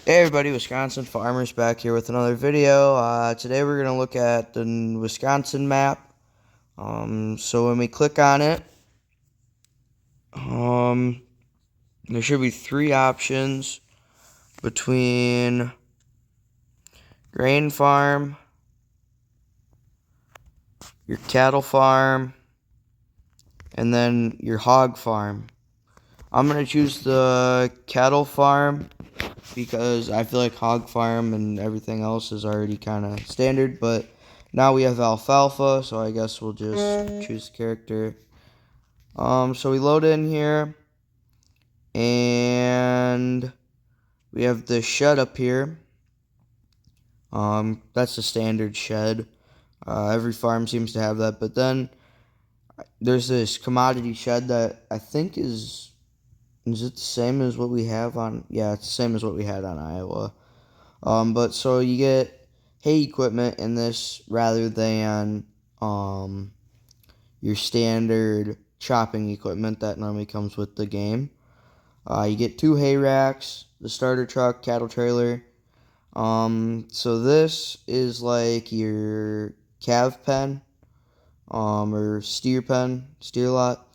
Hey everybody, Wisconsin Farmers back here with another video. Today we're going to look at the Wisconsin map. So when we click on it, there should be three options between grain farm, your cattle farm, and then your hog farm. I'm going to choose the cattle farm because I feel like hog farm and everything else is already kind of standard, but now we have alfalfa, so I guess we'll just choose character. So we load in here, and we have the shed up here. That's the standard shed. Every farm seems to have that, but then there's this commodity shed that I think is it the same as what we have on? Yeah, it's the same as what we had on Iowa. But so you get hay equipment in this rather than your standard chopping equipment that normally comes with the game. You get two hay racks, the starter truck, cattle trailer. So this is like your calf pen, or steer pen, steer lot.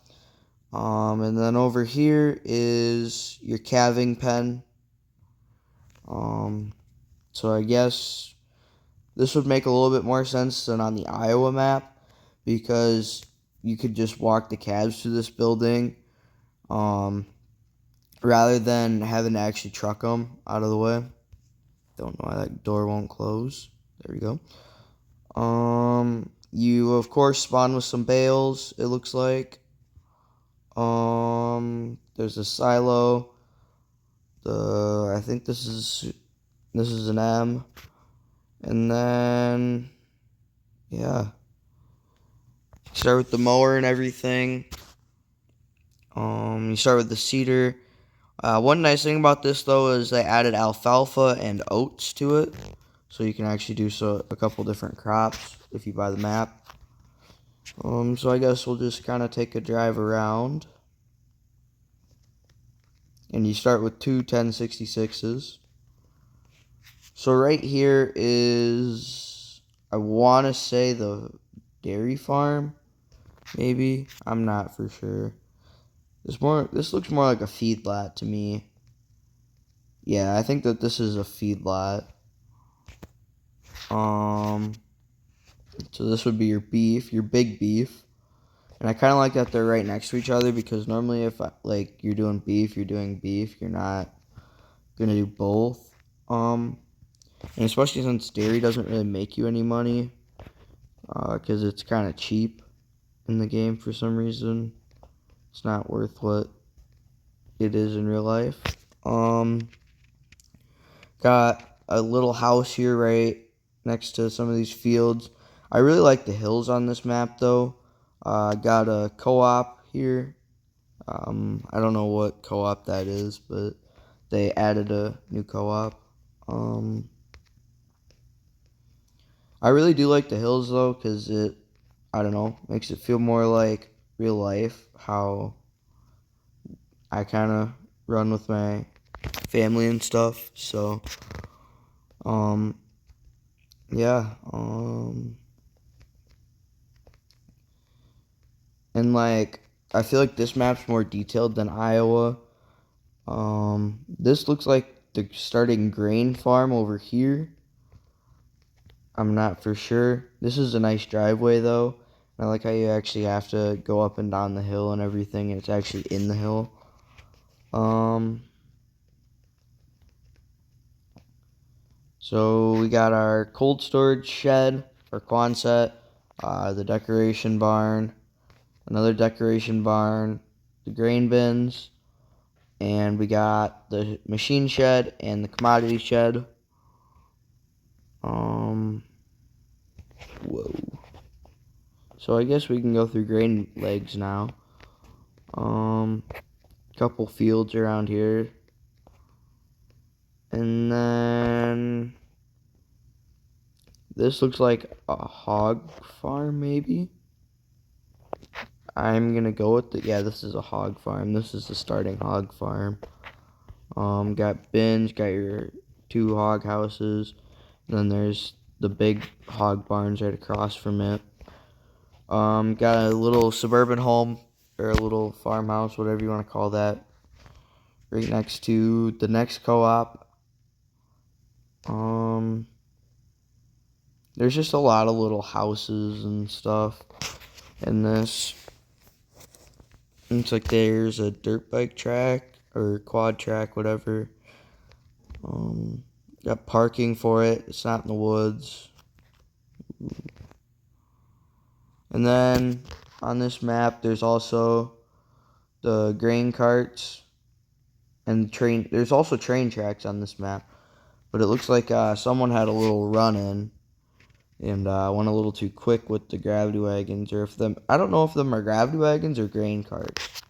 And then over here is your calving pen. So I guess this would make a little bit more sense than on the Iowa map because you could just walk the calves to this building, rather than having to actually truck them out of the way. Don't know why that door won't close. There we go. You of course spawn with some bales, it looks like. There's a silo. I think this is an M. And then yeah. Start with the mower and everything. You start with the seeder. One nice thing about this though is they added alfalfa and oats to it, so you can actually do a couple different crops if you buy the map. So I guess we'll just kind of take a drive around, and you start with two 1066s. So right here is, I want to say, the dairy farm, maybe. I'm not for sure. This looks more like a feedlot to me. Yeah, I think that this is a feedlot. So this would be your beef, your big beef. And I kind of like that they're right next to each other because normally if like you're doing beef, you're doing beef. You're not going to do both. And especially since dairy doesn't really make you any money, because it's kind of cheap in the game for some reason. It's not worth what it is in real life. Got a little house here right next to some of these fields. I really like the hills on this map though. Got a co-op here. I don't know what co-op that is, but they added a new co-op. I really do like the hills though, because I don't know, makes it feel more like real life, how I kind of run with my family and stuff. So, yeah, and like, I feel like this map's more detailed than Iowa. This looks like the starting grain farm over here. I'm not for sure. This is a nice driveway though. I like how you actually have to go up and down the hill and everything. It's actually in the hill. So we got our cold storage shed, our Quonset, the decoration barn, another decoration barn, the grain bins, and we got the machine shed and the commodity shed. Whoa. So I guess we can go through grain legs now. Couple fields around here. And then this looks like a hog farm, maybe. I'm gonna go with yeah, this is a hog farm. This is the starting hog farm. Got bins, got your 2 hog houses. And then there's the big hog barns right across from it. Got a little suburban home, or a little farmhouse, whatever you want to call that, right next to the next co-op. There's just a lot of little houses and stuff in this. Looks like there's a dirt bike track or quad track, whatever. Got parking for it. It's not in the woods. And then on this map, there's also the grain carts and train. There's also train tracks on this map, but it looks like someone had a little run-in and went a little too quick with the gravity wagons, or if them. I don't know if them are gravity wagons or grain carts.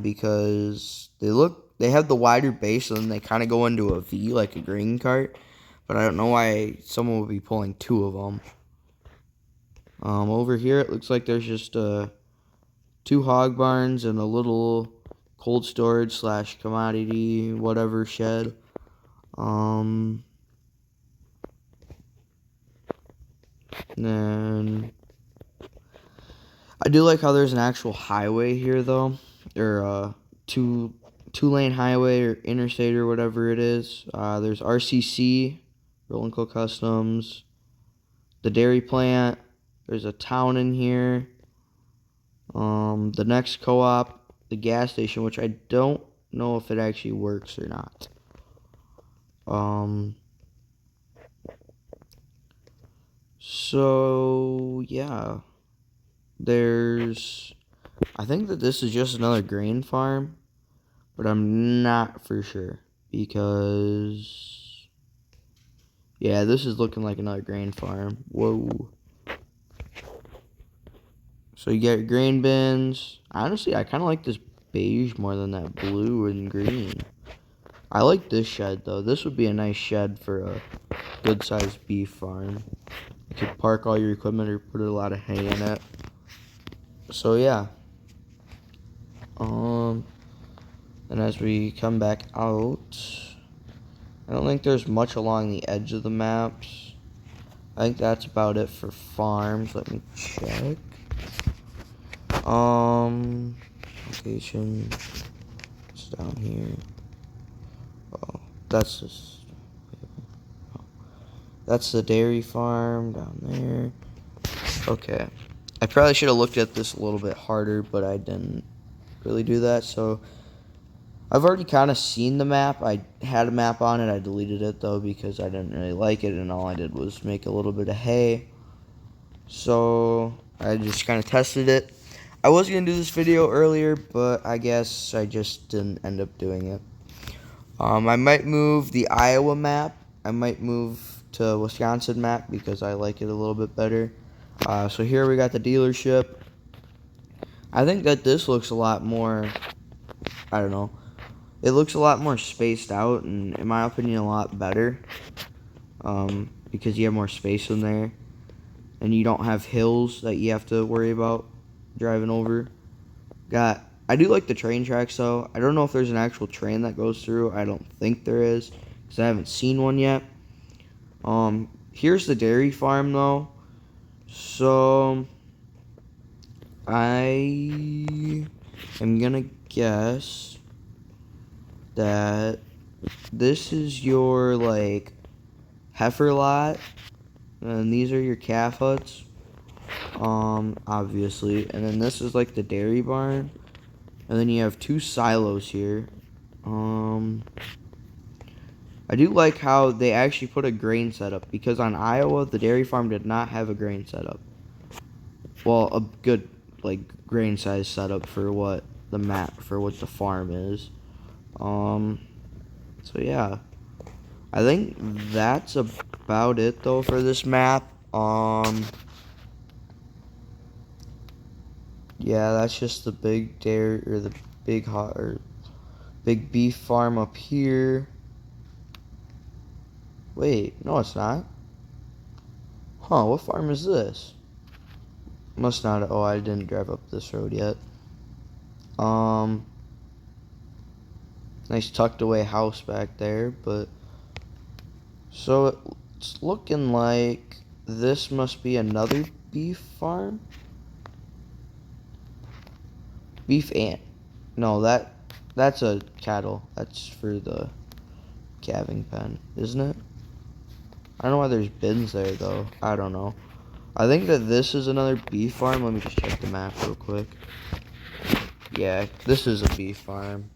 Because they have the wider base, and then they kind of go into a V like a grain cart. But I don't know why someone would be pulling 2 of them. Over here, it looks like there's just 2 hog barns and a little cold storage / commodity whatever shed. And then I do like how there's an actual highway here, though, or two-lane highway or interstate or whatever it is. There's RCC, Rolling Co Customs, the dairy plant. There's a town in here. The next co-op, the gas station, which I don't know if it actually works or not. So yeah, I think that this is just another grain farm, but I'm not for sure because, yeah, this is looking like another grain farm. Whoa. So you get your grain bins. Honestly, I kind of like this beige more than that blue and green. I like this shed, though. This would be a nice shed for a good-sized beef farm. You could park all your equipment or put a lot of hay in it. So, yeah. And as we come back out, I don't think there's much along the edge of the maps. I think that's about it for farms. Let me check. Location. It's down here. Oh, that's the dairy farm down there. Okay. I probably should have looked at this a little bit harder, but I didn't really do that. So I've already kind of seen the map. I had a map on it. I deleted it, though, because I didn't really like it, and all I did was make a little bit of hay. So I just kind of tested it. I was going to do this video earlier, but I guess I just didn't end up doing it. I might move the Iowa map. I might move to Wisconsin map because I like it a little bit better. So here we got the dealership. I think that this looks a lot more, I don't know. It looks a lot more spaced out and, in my opinion, a lot better. Because you have more space in there. And you don't have hills that you have to worry about driving over. I do like the train tracks, though. I don't know if there's an actual train that goes through. I don't think there is, because I haven't seen one yet. Here's the dairy farm, though. So I am gonna guess that this is your, like, heifer lot, and these are your calf huts, obviously, and then this is like the dairy barn, and then you have 2 silos here. I do like how they actually put a grain setup, because on Iowa the dairy farm did not have a grain setup. Well, a good, like, grain size setup for what the farm is. So yeah, I think that's about it, though, for this map. Yeah, that's just the big dairy, or the big beef farm up here. Wait, no, it's not. Huh, what farm is this? Must not. Oh, I didn't drive up this road yet. Nice tucked away house back there, but So it's looking like this must be another beef farm. Beef and no, that's a cattle. That's for the calving pen, isn't it? I don't know why there's bins there though. I don't know. I think that this is another beef farm. Let me just check the map real quick. Yeah, this is a beef farm.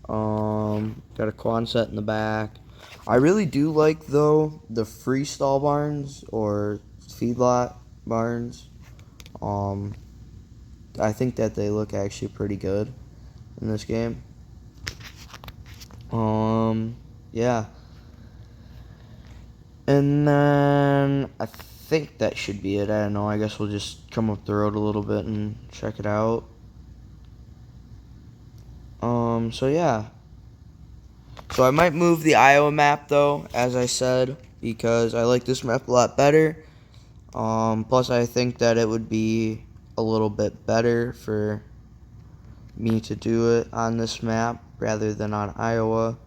Got a Quonset in the back. I really do like though the freestall barns or feedlot barns. I think that they look actually pretty good in this game. Yeah. And then I think that should be it. I don't know. I guess we'll just come up the road a little bit and check it out. So yeah. So I might move the Iowa map though, as I said, because I like this map a lot better. Plus I think that it would be a little bit better for me to do it on this map rather than on Iowa.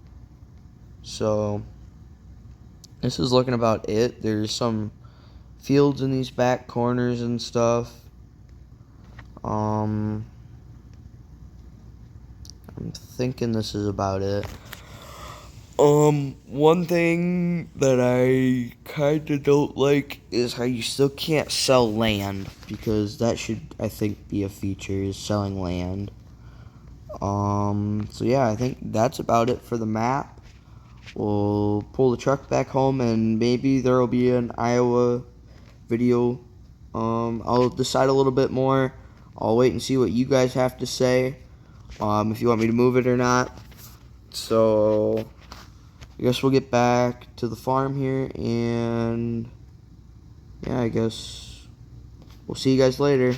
So this is looking about it. There's some fields in these back corners and stuff. I'm thinking this is about it. One thing that I kinda don't like is how you still can't sell land, because that should, I think, be a feature, is selling land. So yeah, I think that's about it for the map. We'll pull the truck back home and maybe there'll be an Iowa video. I'll decide a little bit more. I'll wait and see what you guys have to say, if you want me to move it or not. So I guess we'll get back to the farm here, and yeah, I guess we'll see you guys later.